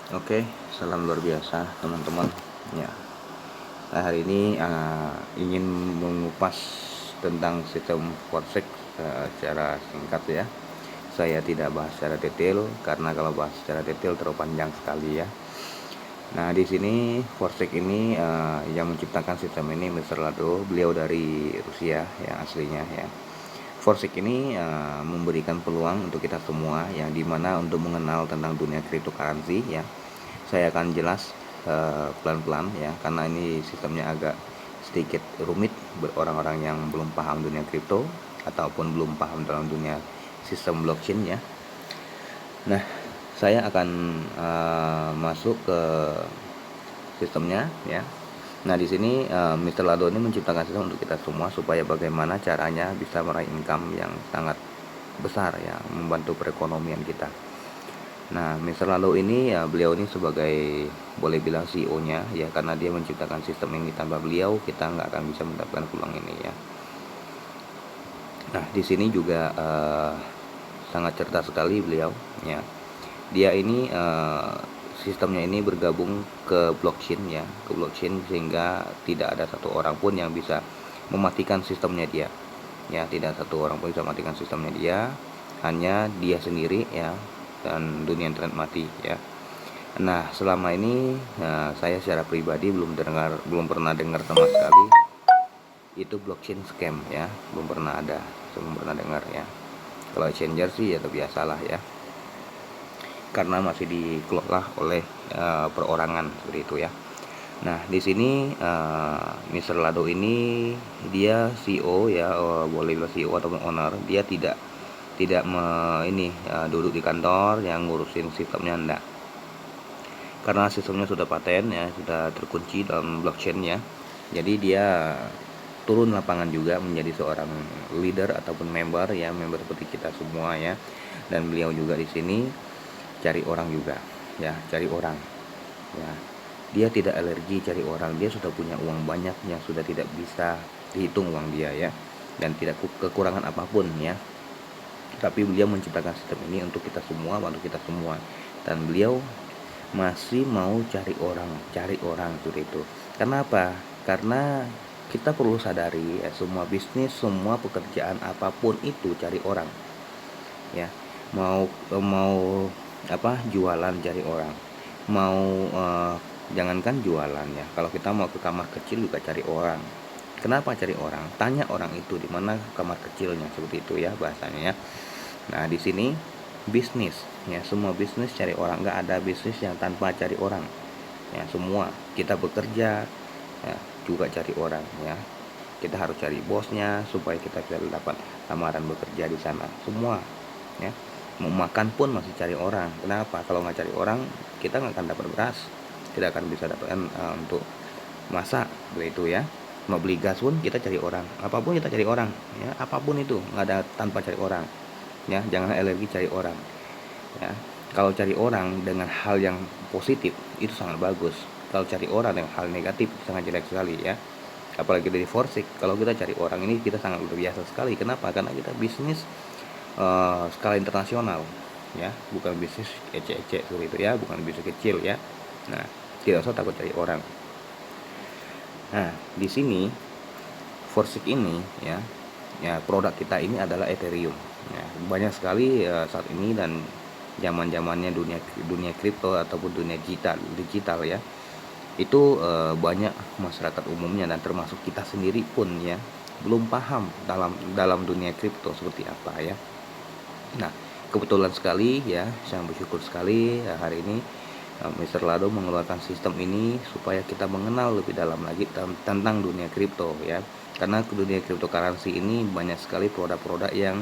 Oke, salam luar biasa teman-teman. Ya, hari ini ingin mengupas tentang sistem Forex secara singkat ya. Saya tidak bahas secara detail karena kalau bahas secara detail terlalu panjang sekali ya. Nah, di sini Forex ini yang menciptakan sistem ini Mr. Lado, beliau dari Rusia ya aslinya ya. Forex ini memberikan peluang untuk kita semua yang dimana untuk mengenal tentang dunia cryptocurrency ya. Saya akan jelas pelan-pelan ya, karena ini sistemnya agak sedikit rumit buat orang-orang yang belum paham dunia kripto ataupun belum paham dalam dunia sistem blockchain ya. Nah, saya akan masuk ke sistemnya ya. Nah, di sini Mr. Lado ini menciptakan sistem untuk kita semua supaya bagaimana caranya bisa meraih income yang sangat besar ya, membantu perekonomian kita. Nah, Mr. Lalo ini ya, beliau ini sebagai boleh bilang CEO-nya ya, karena dia menciptakan sistem ini. Tanpa beliau kita nggak akan bisa mendapatkan peluang ini ya. Nah, di sini juga sangat cerdas sekali beliau ya. Dia ini sistemnya ini bergabung ke blockchain ya, ke blockchain, sehingga tidak ada satu orang pun yang bisa mematikan sistemnya dia. Ya, tidak satu orang pun bisa mematikan sistemnya dia, hanya dia sendiri ya, dan dunia internet mati ya. Nah, selama ini saya secara pribadi belum pernah dengar sama sekali itu blockchain scam ya, belum pernah dengar ya. Kalau exchanger sih ya biasalah ya, karena masih dikelola oleh perorangan seperti itu ya. Nah, di sini Mr. Lado ini dia CEO ya, boleh bilang CEO ataupun owner. Dia tidak duduk di kantor yang ngurusin sistemnya, enggak. Karena sistemnya sudah paten ya, sudah terkunci dalam blockchain ya. Jadi dia turun lapangan juga menjadi seorang leader ataupun member ya, member seperti kita semua ya. Dan beliau juga di sini cari orang juga ya, cari orang ya. Dia tidak alergi cari orang, dia sudah punya uang banyak yang sudah tidak bisa dihitung uang dia ya, dan tidak kekurangan apapun ya. Tapi beliau menciptakan sistem ini untuk kita semua, untuk kita semua. Dan beliau masih mau cari orang seperti itu. Kenapa? Karena kita perlu sadari ya, semua bisnis, semua pekerjaan apapun itu cari orang ya. Mau jualan cari orang, mau jangankan jualan ya, kalau kita mau ke kamar kecil juga cari orang. Kenapa cari orang? Tanya orang itu di mana kamar kecilnya, seperti itu ya bahasanya ya. Nah, di sini bisnis ya, semua bisnis cari orang, nggak ada bisnis yang tanpa cari orang ya. Semua kita bekerja ya, juga cari orang ya. Kita harus cari bosnya supaya kita bisa dapat lamaran bekerja di sana semua ya. Mau makan pun masih cari orang. Kenapa? Kalau nggak cari orang kita nggak akan dapat beras, tidak akan bisa dapatkan untuk masak, begitu ya. Mau beli gas pun kita cari orang, apapun kita cari orang ya, apapun itu nggak ada tanpa cari orang ya. Jangan alergi cari orang ya. Kalau cari orang dengan hal yang positif itu sangat bagus. Kalau cari orang dengan hal negatif sangat jelek sekali ya. Apalagi dari Forex, kalau kita cari orang ini kita sangat luar biasa sekali. Kenapa? Karena kita bisnis skala internasional ya, bukan bisnis ecek-ecek seperti itu ya, bukan bisnis kecil ya. Nah, tidak usah takut cari orang. Nah, di sini Forex ini ya produk kita ini adalah Ethereum ya. Banyak sekali saat ini, dan zaman-zamannya dunia kripto ataupun dunia digital ya, itu banyak masyarakat umumnya dan termasuk kita sendiri pun ya belum paham dalam dunia kripto seperti apa ya. Nah, kebetulan sekali ya, saya bersyukur sekali ya, hari ini Mr. Lado mengeluarkan sistem ini supaya kita mengenal lebih dalam lagi tentang dunia kripto ya. Karena dunia cryptocurrency ini banyak sekali produk-produk yang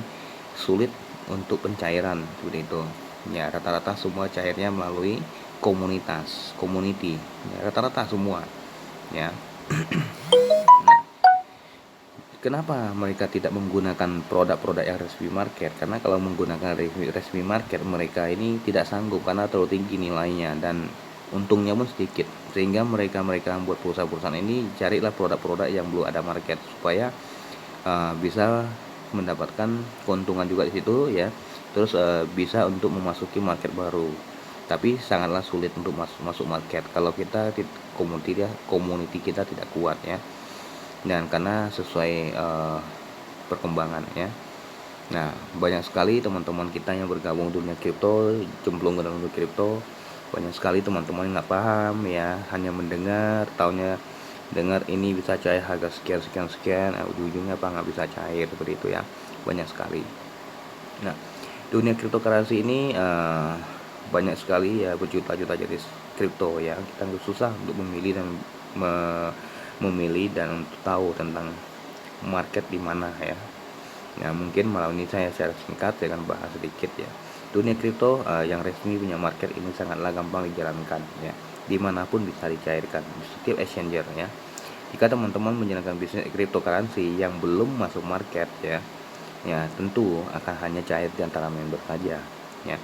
sulit untuk pencairan seperti itu. Ya, rata-rata semua cairnya melalui community. Ya, rata-rata semua ya. Kenapa mereka tidak menggunakan produk-produk yang resmi market? Karena kalau menggunakan resmi market, mereka ini tidak sanggup karena terlalu tinggi nilainya dan untungnya pun sedikit. Sehingga mereka membuat perusahaan-perusahaan ini carilah produk-produk yang belum ada market supaya bisa mendapatkan keuntungan juga di situ ya. Terus bisa untuk memasuki market baru. tapi sangatlah sulit untuk masuk market kalau kita community kita tidak kuat ya, dan karena sesuai perkembangan ya. Nah, banyak sekali teman-teman kita yang bergabung dunia kripto, cemplung ke dalam dunia kripto, banyak sekali teman-teman yang nggak paham ya, hanya mendengar, taunya dengar ini bisa cair harga sekian sekian sekian, ujung-ujungnya apa nggak bisa cair seperti itu ya, banyak sekali. Nah, dunia cryptocurrency ini banyak sekali ya, berjuta-juta jenis kripto ya, kita susah untuk memilih dan memilih dan untuk tahu tentang market di mana ya. Nah, mungkin malam ini saya secara singkat saya akan bahas sedikit ya. Dunia kripto yang resmi punya market ini sangatlah gampang dijalankan ya. Dimanapun bisa dicairkan di setiap exchanger ya. Jika teman-teman menjalankan bisnis cryptocurrency yang belum masuk market ya, ya tentu akan hanya cair di antara member saja ya,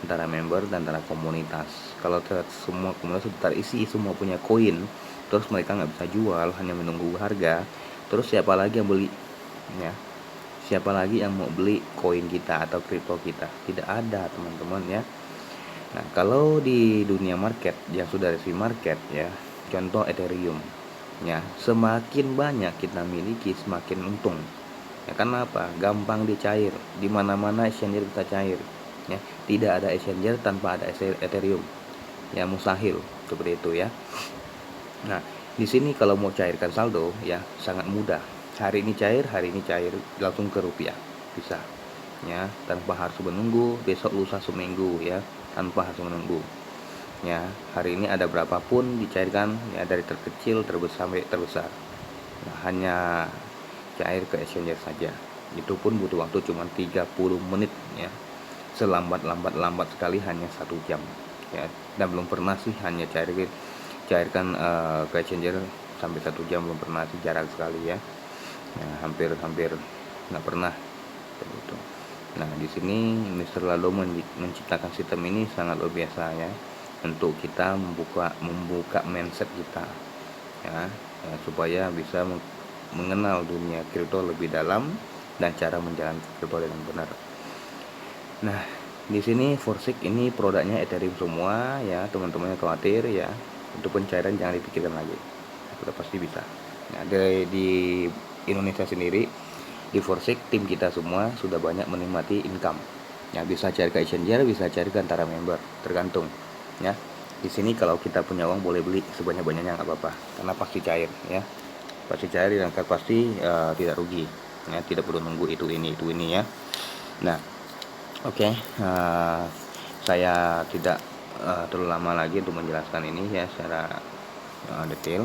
antara member dan antara komunitas. Kalau semua komunitas terisi semua punya koin, terus mereka nggak bisa jual, hanya menunggu harga, terus siapa lagi yang beli ya, siapa lagi yang mau beli koin kita atau kripto kita? Tidak ada teman-teman ya. Nah, kalau di dunia market yang sudah resmi market ya, contoh Ethereum ya, semakin banyak kita miliki semakin untung ya. Karena apa? Gampang dicair, di mana-mana exchanger bisa cair ya. Tidak ada exchanger tanpa ada Ethereum ya, mustahil seperti itu ya. Nah, di sini kalau mau cairkan saldo ya sangat mudah. Hari ini cair langsung ke rupiah bisa ya, tanpa harus menunggu besok lusa seminggu ya, tanpa harus menunggu ya. Hari ini ada berapapun dicairkan ya, dari terkecil terbesar sampai terbesar. Nah, hanya cair ke exchanger saja. Itu pun butuh waktu cuma 30 menit ya. Lambat sekali hanya 1 jam ya. Dan belum pernah sih hanya cairkan ke exchanger sampai 1 jam, belum pernah sih, jarang sekali ya. Nah, hampir nggak pernah begitu. Nah, di sini Mr. Lalo menciptakan sistem ini sangat luar biasa ya, untuk kita membuka mindset kita ya, supaya bisa mengenal dunia kripto lebih dalam dan cara menjalankan kripto dengan benar. Nah, di sini Forsig ini produknya Ethereum semua ya, teman-teman yang khawatir ya, untuk pencairan jangan dipikirkan lagi, sudah pasti bisa. Nah, di Indonesia sendiri di Forsig tim kita semua sudah banyak menikmati income ya, bisa cair ke exchanger, bisa cair ke antara member, tergantung ya. Di sini kalau kita punya uang boleh beli sebanyak-banyaknya nggak apa-apa, karena pasti cair ya, pasti cair dan pasti tidak rugi ya, tidak perlu nunggu itu ini ya. Nah, oke, saya tidak terlalu lama lagi untuk menjelaskan ini ya secara detail.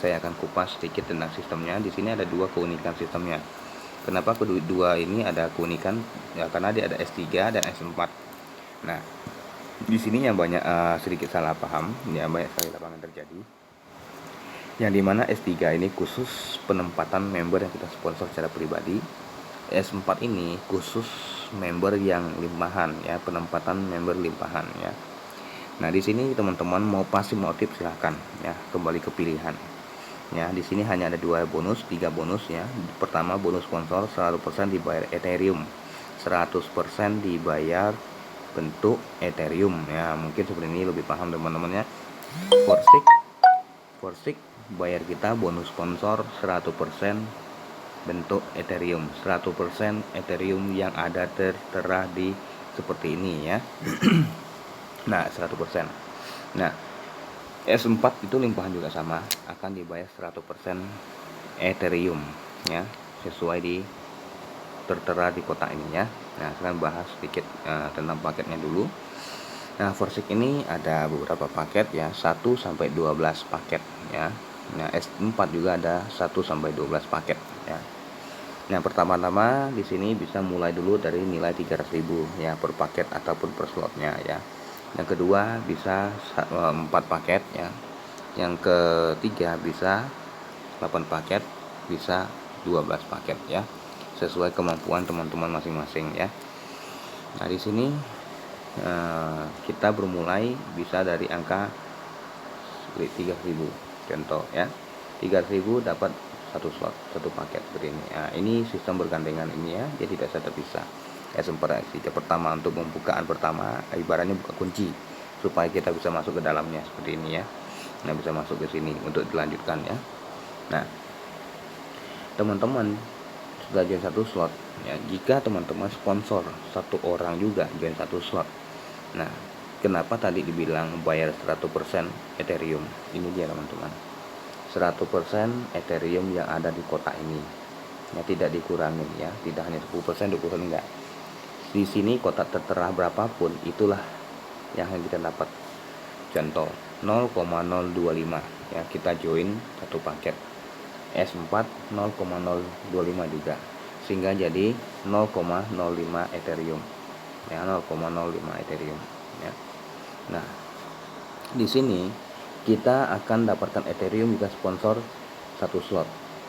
Saya akan kupas sedikit tentang sistemnya. Di sini ada dua keunikan sistemnya. Kenapa kedua ini ada keunikan? Ya, karena dia ada S3 dan S4. Nah, di sini yang banyak sedikit salah paham, ya banyak sekali lapangan terjadi. Yang dimana S3 ini khusus penempatan member yang kita sponsor secara pribadi. S4 ini khusus member yang limpahan ya, penempatan member limpahan ya. Nah, di sini teman-teman mau pasif mau aktif silahkan ya, kembali ke pilihan. Ya, di sini hanya ada 3 bonus ya. Pertama, bonus sponsor 100% dibayar Ethereum. 100% dibayar bentuk Ethereum ya. Mungkin seperti ini lebih paham teman-teman ya. Forsig bayar kita bonus sponsor 100% bentuk Ethereum. 100% Ethereum yang ada tertera di seperti ini ya. Nah, 100%. Nah, S4 itu limpahan juga sama, akan dibayar 100% Ethereum ya, sesuai di tertera di kotak ini ya. Nah, sekarang bahas sedikit tentang paketnya dulu. Nah, Forsig ini ada beberapa paket ya, 1 sampai 12 paket ya. Nah, S4 juga ada 1 sampai 12 paket ya. Nah, pertama-tama di sini bisa mulai dulu dari nilai 300.000 ya per paket ataupun per slotnya ya. Yang kedua bisa 4 paket ya. Yang ketiga bisa 8 paket, bisa 12 paket ya, sesuai kemampuan teman-teman masing-masing ya. Nah, di sini kita bermulai bisa dari angka 3.000 contoh ya. 3.000 dapat 1 slot, 1 paket seperti ini. Nah, ini sistem bergandengan ini ya, jadi tidak bisa terpisah. S4 pertama untuk pembukaan pertama, ibaratnya buka kunci supaya kita bisa masuk ke dalamnya seperti ini ya. Nah, bisa masuk ke sini untuk dilanjutkan ya. Nah, teman-teman sudah join satu slot ya. Jika teman-teman sponsor satu orang juga join satu slot. Nah, kenapa tadi dibilang bayar 100% Ethereum? Ini dia teman-teman. 100% Ethereum yang ada di kotak ini. Ya, tidak dikurangi ya, tidak hanya 10%, 20% enggak. Di sini kotak tertera berapapun itulah yang kita dapat. Contoh 0,025 ya, kita join satu paket S4 0,025 juga, sehingga jadi 0,05 Ethereum ya, 0,05 Ethereum ya. Nah, di sini kita akan dapatkan Ethereum jika sponsor satu slot.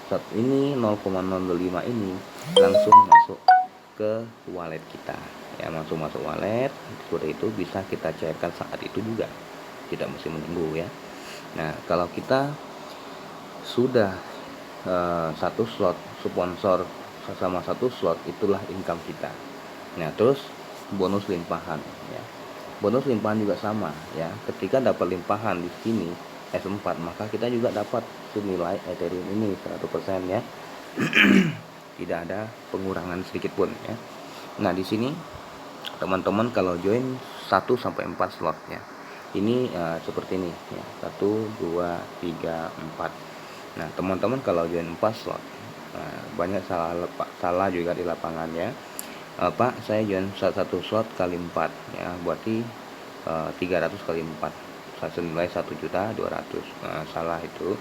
Slot ini 0,025 ini langsung masuk ke wallet kita ya, langsung masuk wallet. Seperti itu bisa kita cairkan saat itu juga, tidak mesti menunggu ya. Nah, kalau kita sudah satu slot sponsor sama satu slot, itulah income kita. Nah, terus bonus limpahan ya. Bonus limpahan juga sama ya. Ketika dapat limpahan di sini S4, maka kita juga dapat senilai Ethereum ini 100% ya. Tidak ada pengurangan sedikit pun ya. Nah, di sini teman-teman kalau join 1 sampai 4 slot ya. Ini seperti ini ya. 1 2 3 4. Nah, teman-teman kalau join 4 slot, banyak salah juga di lapangan ya. Pak, saya join satu slot kali 4 ya, berarti 300 kali 4 senilai 1.200.000. Salah itu.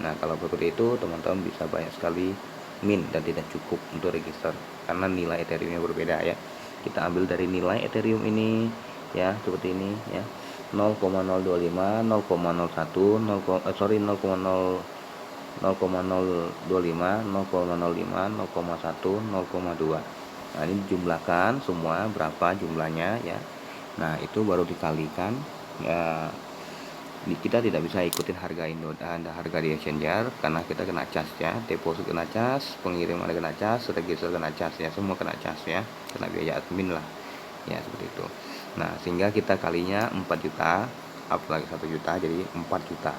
Nah, kalau seperti itu teman-teman bisa banyak sekali min dan tidak cukup untuk register karena nilai Ethereumnya berbeda ya. Kita ambil dari nilai Ethereum ini ya, seperti ini ya. 0,025, 0,01, 0,025, 0,05, 0,1, 0,2. Nah, ini dijumlahkan semua berapa jumlahnya ya. Nah, itu baru dikalikan ya. Kita tidak bisa ikutin harga harga di exchanger karena kita kena cas ya, deposit kena cas, pengiriman kena cas, register kena cas ya, semua kena cas ya, kena biaya admin lah ya, seperti itu. Nah, sehingga kita kalinya 4 juta, up lagi 1 juta jadi 4 juta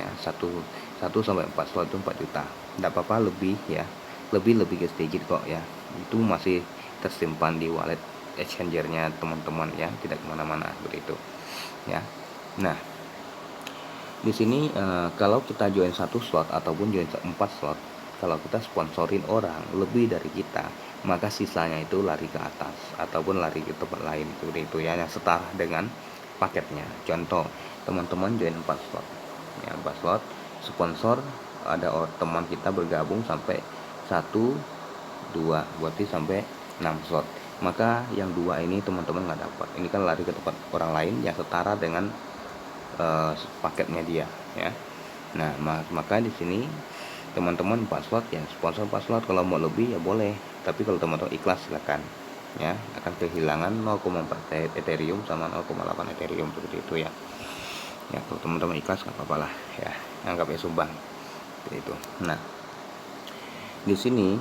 ya. 1 sampai 4 slot itu 4 juta. Tidak apa-apa lebih ya, lebih ke sedikit kok ya, itu masih tersimpan di wallet exchangernya teman-teman ya, tidak kemana-mana seperti itu ya. Nah, di sini kalau kita join satu slot ataupun join 4 slot, kalau kita sponsorin orang lebih dari kita, maka sisanya itu lari ke atas ataupun lari ke tempat lain seperti itu ya, yang setara dengan paketnya. Contoh, teman-teman join 4 slot ya, 4 slot sponsor, ada teman kita bergabung sampai 1 2, berarti sampai 6 slot. Maka yang 2 ini teman-teman nggak dapat. Ini kan lari ke tempat orang lain yang setara dengan paketnya dia ya. Nah, maka di sini teman-teman 4 slot ya, sponsor 4 slot. Kalau mau lebih ya boleh, tapi kalau teman-teman ikhlas silakan ya. Akan kehilangan 0,4 Ethereum sama 0,8 Ethereum seperti itu ya. Ya, kalau teman-teman ikhlas nggak apa-apa lah ya, anggapnya sumbang seperti itu. Nah, di sini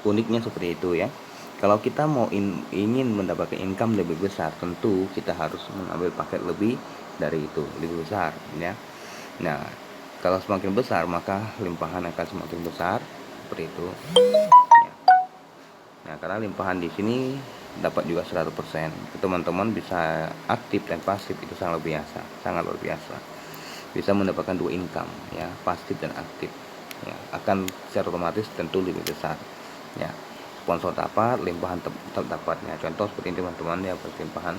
uniknya seperti itu ya. Kalau kita mau ingin mendapatkan income lebih besar, tentu kita harus mengambil paket lebih dari itu, lebih besar ya. Nah, kalau semakin besar maka limpahan akan semakin besar seperti itu ya. Nah, karena limpahan di sini dapat juga 100%, teman-teman bisa aktif dan pasif, itu sangat luar biasa. Bisa mendapatkan 2 income ya, pasif dan aktif ya, akan secara otomatis tentu lebih besar ya. Sponsor dapat, limpahan tetap dapatnya. Contoh seperti ini teman-teman ya, limpahan.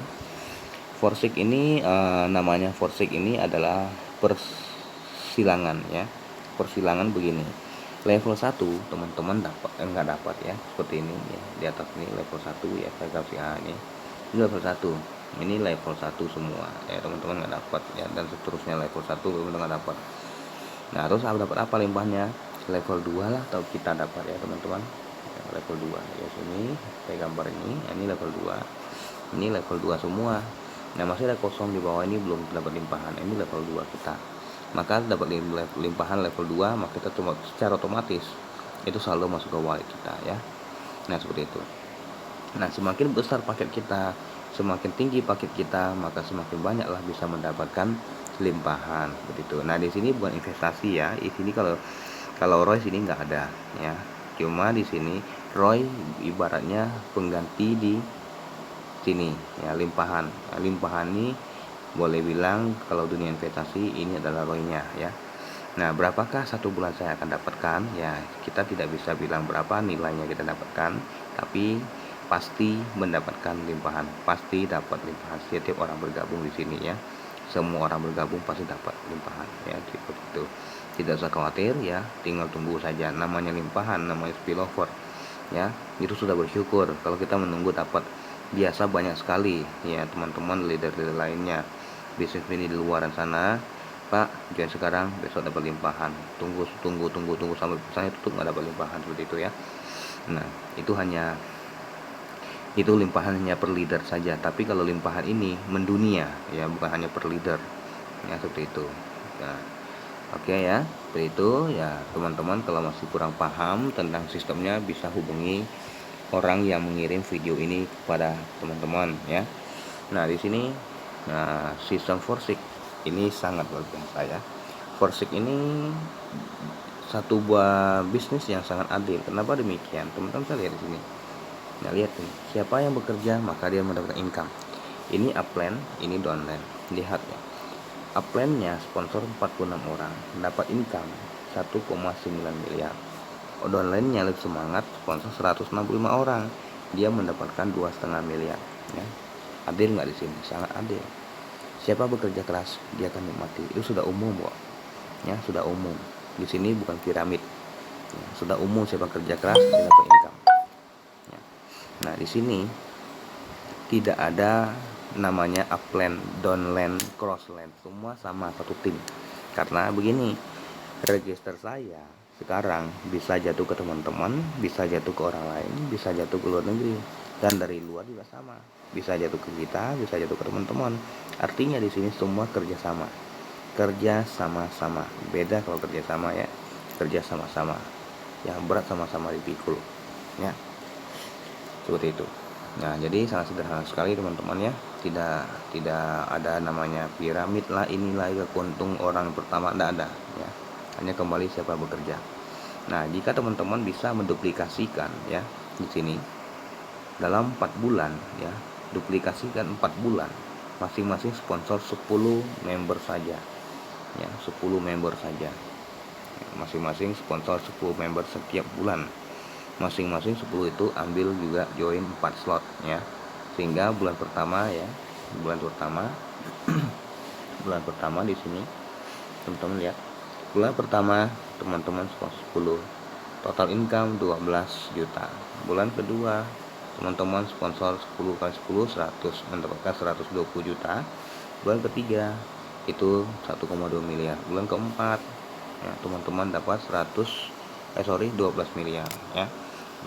Forsig ini namanya Forsig ini adalah persilangan ya. Persilangan begini. Level 1 teman-teman dapat enggak dapat ya, seperti ini ya. Di atas ini level 1 ya, saya kasih ini. Ini level 1. Ini level 1 semua ya, teman-teman enggak dapat ya, dan seterusnya level 1 teman-teman enggak dapat. Nah, terus dapat apa limpahnya? Level 2 lah atau kita dapat ya, teman-teman. Level 2 ya, sini saya gambar ini level 2, ini level 2 semua. Nah, masih ada kosong di bawah ini belum dapat limpahan, ini level 2 kita, maka dapat limpahan level 2, maka kita secara otomatis itu selalu masuk ke wallet kita ya. Nah, seperti itu. Nah, semakin besar paket kita, semakin tinggi paket kita, maka semakin banyaklah bisa mendapatkan limpahan begitu. Nah, di sini bukan investasi ya. Di sini kalau ROI sini nggak ada ya. Cuma di sini ROI ibaratnya pengganti di sini ya, limpahan. Nah, limpahan ini boleh bilang kalau dunia investasi ini adalah ROI-nya ya. Nah, berapakah satu bulan saya akan dapatkan? Ya, kita tidak bisa bilang berapa nilainya kita dapatkan, tapi pasti mendapatkan limpahan, pasti dapat limpahan. Setiap orang bergabung di sini ya, semua orang bergabung pasti dapat limpahan ya, seperti itu. Tidak usah khawatir ya, tinggal tunggu saja. Namanya limpahan, namanya spillover ya, itu sudah bersyukur. Kalau kita menunggu dapat, biasa banyak sekali ya teman-teman leader-leader lainnya bisnis ini di luar sana, Pak join sekarang besok dapat limpahan, tunggu sampai perusahaannya tutup nggak dapat limpahan, seperti itu ya. Nah, itu limpahan hanya per leader saja, tapi kalau limpahan ini mendunia ya, bukan hanya per leader ya, seperti itu. Nah, oke ya, seperti itu ya teman-teman. Kalau masih kurang paham tentang sistemnya, bisa hubungi orang yang mengirim video ini kepada teman-teman ya. Nah, di sini sistem Forsig ini sangat luar biasa ya. Forsig ini satu buah bisnis yang sangat adil. Kenapa demikian? Teman-teman saya lihat di sini. Nah, lihat nih, siapa yang bekerja maka dia mendapatkan income. Ini upline, ini downline. Lihat ya. Upline-nya sponsor 46 orang, dapat income 1,9 miliar. Downline-nya lebih semangat, sponsor 165 orang, dia mendapatkan 2,5 miliar ya. Adil nggak di sini? Sangat adil. Siapa bekerja keras, dia akan nikmati. Itu sudah umum kok ya, sudah umum. Di sini bukan piramid ya, sudah umum. Siapa kerja keras, dia dapat income ya. Nah, di sini tidak ada namanya upland, downland, crossland, semua sama satu tim. Karena begini, register saya sekarang bisa jatuh ke teman-teman, bisa jatuh ke orang lain, bisa jatuh ke luar negeri, dan dari luar juga sama, bisa jatuh ke kita, bisa jatuh ke teman-teman. Artinya di sini semua kerja sama-sama. Beda kalau kerja sama ya, kerja sama-sama, yang berat sama-sama dipikul ya, seperti itu. Nah, jadi sangat sederhana sekali teman-teman ya. Tidak ada namanya piramid lah, inilah ya keuntung orang pertama, tidak ada ya. Hanya kembali siapa bekerja. Nah, jika teman-teman bisa menduplikasikan ya di sini dalam 4 bulan ya, duplikasikan 4 bulan, masing-masing sponsor 10 member saja ya, 10 member saja. Masing-masing sponsor 10 member setiap bulan. Masing-masing 10 itu ambil juga join 4 slot ya. Sehingga bulan pertama ya, bulan pertama di sini teman-teman lihat. Bulan pertama teman-teman sponsor 10, total income 12 juta. Bulan kedua teman-teman sponsor 10 kali 10 100, mendapatkan 120 juta. Bulan ketiga itu 1,2 miliar. Bulan keempat ya, teman-teman dapat 12 miliar ya,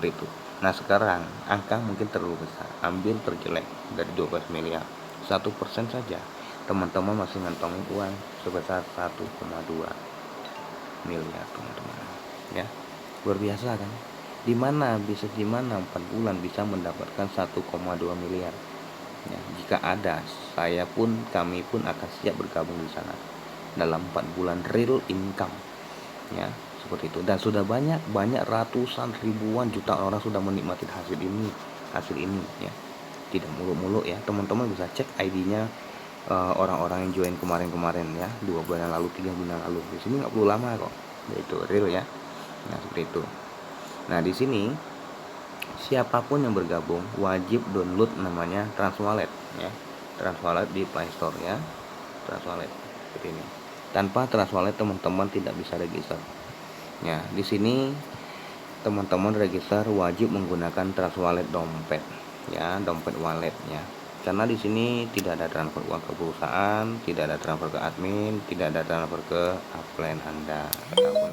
begitu. Nah, sekarang angka mungkin terlalu besar, ambil terjelek dari 12 miliar 1% saja, teman-teman masih ngantongin uang sebesar 1,2 miliar teman-teman ya. Luar biasa kan? Dimana 4 bulan bisa mendapatkan 1,2 miliar ya. Jika ada, kami pun akan siap bergabung di sana dalam 4 bulan real income ya, seperti itu. Dan sudah banyak ratusan ribuan juta orang sudah menikmati hasil ini ya. Tidak muluk-muluk ya, teman-teman bisa cek ID-nya orang-orang yang join kemarin ya, 2 bulan yang lalu, 3 bulan lalu. Di sini nggak perlu lama kok, itu real ya. Nah, seperti itu. Nah, di sini siapapun yang bergabung wajib download namanya Transwallet ya. Transwallet di Play Store ya. Transwallet seperti ini. Tanpa Transwallet teman-teman tidak bisa register. Ya, di sini teman-teman register wajib menggunakan Transwallet dompet ya, dompet wallet ya. Karena di sini tidak ada transfer uang ke perusahaan, tidak ada transfer ke admin, tidak ada transfer ke upline Anda ataupun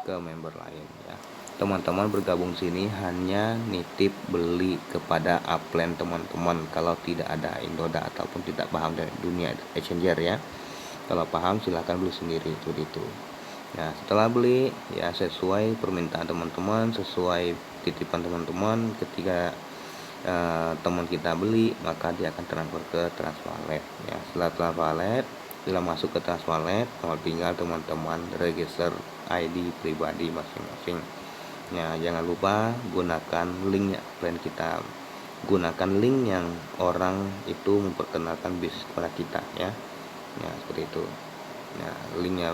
ke member lain ya. Teman-teman bergabung sini hanya nitip beli kepada upline teman-teman kalau tidak ada Indoda ataupun tidak paham dari dunia exchanger ya. Kalau paham silahkan beli sendiri, seperti itu. Nah, setelah beli ya sesuai permintaan teman-teman, sesuai titipan teman-teman. Ketika teman kita beli, maka dia akan transfer ke Transwallet ya. Setelah Transwallet, setelah masuk ke Transwallet, tinggal teman-teman register ID pribadi masing-masing ya. Jangan lupa gunakan link plan kita, gunakan link yang orang itu memperkenalkan bisnis kepada kita ya. Ya seperti itu ya, linknya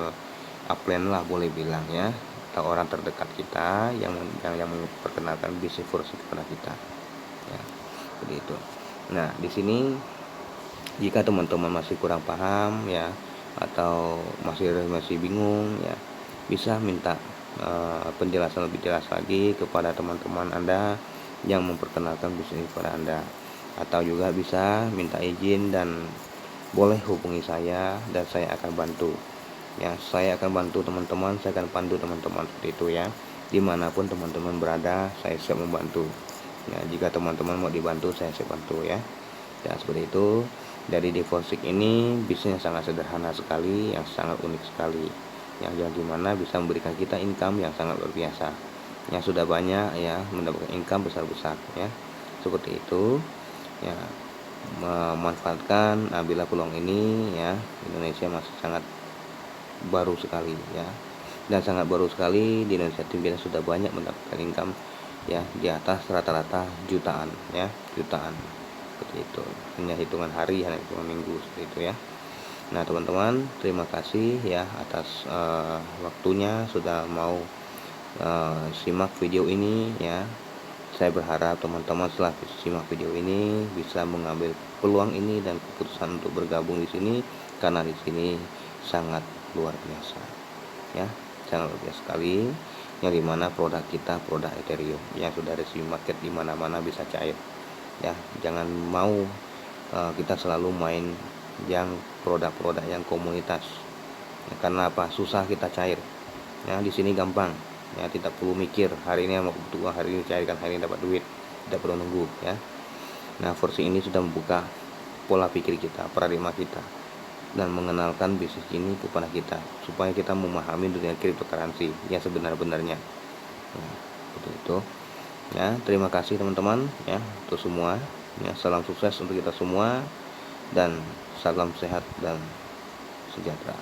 upline lah boleh bilang ya, atau orang terdekat kita yang memperkenalkan bisnis force kepada kita ya, seperti itu. Nah di sini jika teman-teman masih kurang paham ya, atau masih bingung ya, bisa minta penjelasan lebih jelas lagi kepada teman-teman Anda yang memperkenalkan bisnis kepada Anda, atau juga bisa minta izin dan boleh hubungi saya dan saya akan bantu ya. Saya akan bantu teman-teman, saya akan pandu teman-teman seperti itu ya. Dimanapun teman-teman berada, saya siap membantu ya. Jika teman-teman mau dibantu, saya siap bantu ya. Ya seperti itu. Dari Deforsik ini bisnis yang sangat sederhana sekali, yang sangat unik sekali, yang dimana bisa memberikan kita income yang sangat luar biasa, yang sudah banyak ya, mendapatkan income besar-besar ya, seperti itu ya. Memanfaatkan bila peluang ini ya, Indonesia masih sangat baru sekali ya, dan sangat baru sekali di Indonesia tim kita sudah banyak mendapatkan income ya, di atas rata-rata jutaan ya, jutaan seperti itu. Hanya hitungan hari, hanya hitungan minggu seperti itu ya. Nah teman-teman, terima kasih ya atas waktunya sudah mau simak video ini ya. Saya berharap teman-teman setelah simak video ini bisa mengambil peluang ini dan keputusan untuk bergabung di sini, karena di sini sangat luar biasa ya, sangat luar biasa sekali, yang dimana produk kita produk Ethereum yang sudah resmi market di mana-mana, bisa cair ya. Jangan mau kita selalu main yang produk-produk yang komunitas ya, karena apa? Susah kita cair ya. Di sini gampang ya, tidak perlu mikir hari ini mau butuh, hari ini cairkan, hari ini dapat duit, tidak perlu nunggu ya. Nah versi ini sudah membuka pola pikir kita, paradigma kita, dan mengenalkan bisnis ini kepada kita supaya kita memahami dunia cryptocurrency yang sebenar-benarnya ya, seperti itu ya. Terima kasih teman-teman ya untuk semua ya. Salam sukses untuk kita semua dan salam sehat dan sejahtera.